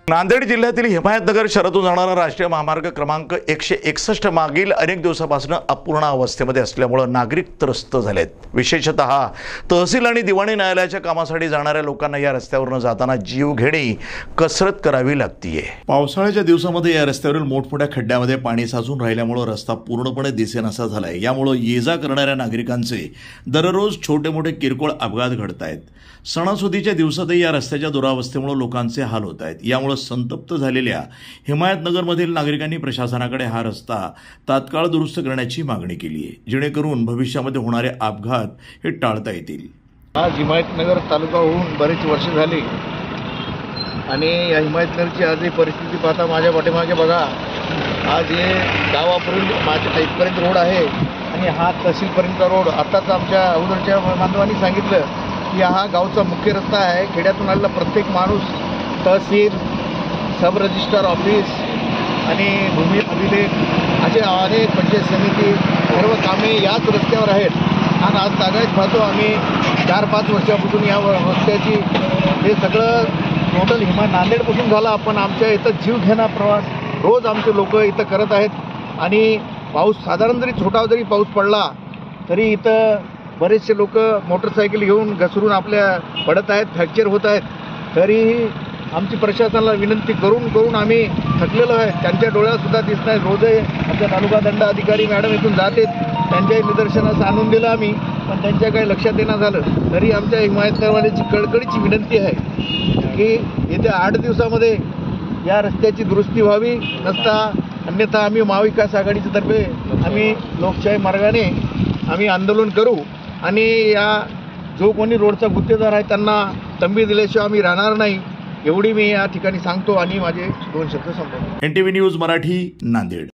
नांदेड जिल्ह्यातील हिमायतनगर शहरातून जाणारा राष्ट्रीय महामार्ग क्रमांक 161 मागील अनेक दिवसांपासून अपूर्ण अवस्थेमध्ये असल्यामुळे नागरिक त्रस्त झालेत। विशेषतः तहसील आणि दिवाणी न्यायालयाच्या कामासाठी जाणाऱ्या लोकांना या रस्त्यावरून जाताना जीवघेणी कसरत करावी लागतीये। पावसाळ्याच्या दिवसांमध्ये या रस्त्यावरील मोठमोठ्या खड्ड्यामध्ये पाणी साचून राहिल्यामुळे रस्ता पूर्णपणे दिसेनासा झालाय। यामुळे ये-जा करणाऱ्या नागरिकांचे दररोज छोटे-मोठे किरकोळ अपघात घडतायत। सणासुदीच्या दिवसातही या रस्त्याच्या दुरावस्थेमुळे लोकांचे हाल होत आहेत। यामुळे संतप्त झालेल्या हिमायतनगरमधील नागरिकांनी प्रशासनाकडे हा रस्ता तात्काळ दुरुस्त करण्याची मागणी केली आहे, जेणेकरून भविष्यामध्ये होणारे अपघात हे टाळता येतील। आज हिमायतनगर तालुका होऊन बरेच वर्ष झाली आणि या हिमायतनगरची आजही परिस्थिती पाहता माझ्या पाठीमागे बघा, आज हे गावापर्यंत माझ्या इथपर्यंत रोड आहे आणि हा तहसीलपर्यंतचा रोड। आताच आमच्या अगोदरच्या बांधवांनी सांगितलं की हा गावचा मुख्य रस्ता आहे। खेड्यातून आलेला प्रत्येक माणूस तहसील, सब रजिस्टर ऑफिस आणि भूमी अभिलेख असे अनेक पंचायत समिती सर्व कामे याच रस्त्यावर आहेत। आणि आज तागायत पाहतो आम्ही 4-5 वर्षापासून या रस्त्याची हे सगळं टोटल नांदेडपासून झाला, पण आमच्या इथं जीवघेणा प्रवास रोज आमचे लोक इथं करत आहेत। आणि पाऊस साधारण जरी छोटा जरी पाऊस पडला तरी इथं बरेचसे लोक मोटरसायकल घेऊन घसरून आपल्या पडत आहेत, फ्रॅक्चर होत आहेत। तरीही आमची प्रशासनाला विनंती करून आम्ही थकलेलो आहे। त्यांच्या डोळ्यातसुद्धा दिसत नाही। रोजही आमच्या तालुका दंड अधिकारी मॅडम इथून जाते, त्यांच्याही निदर्शनास आणून दिलं आम्ही, पण त्यांच्या काही लक्षात येणं झालं। तरी आमच्या हिमायतनगरवाल्याची कळकळीची विनंती आहे की येत्या 8 दिवसामध्ये या रस्त्याची दुरुस्ती व्हावी, नसता अन्यथा आम्ही महाविकास आघाडीच्या तर्फे आम्ही लोकशाही मार्गाने आम्ही आंदोलन करू आणि या जो कोणी रोडचा गुत्तेदार आहे त्यांना तंबी दिल्याशिवाय आम्ही राहणार नाही, एवढी मी या ठिकाणी सांगतो आणि माझे 2 शब्द संपवतो। NTV news Marathi, Nanded.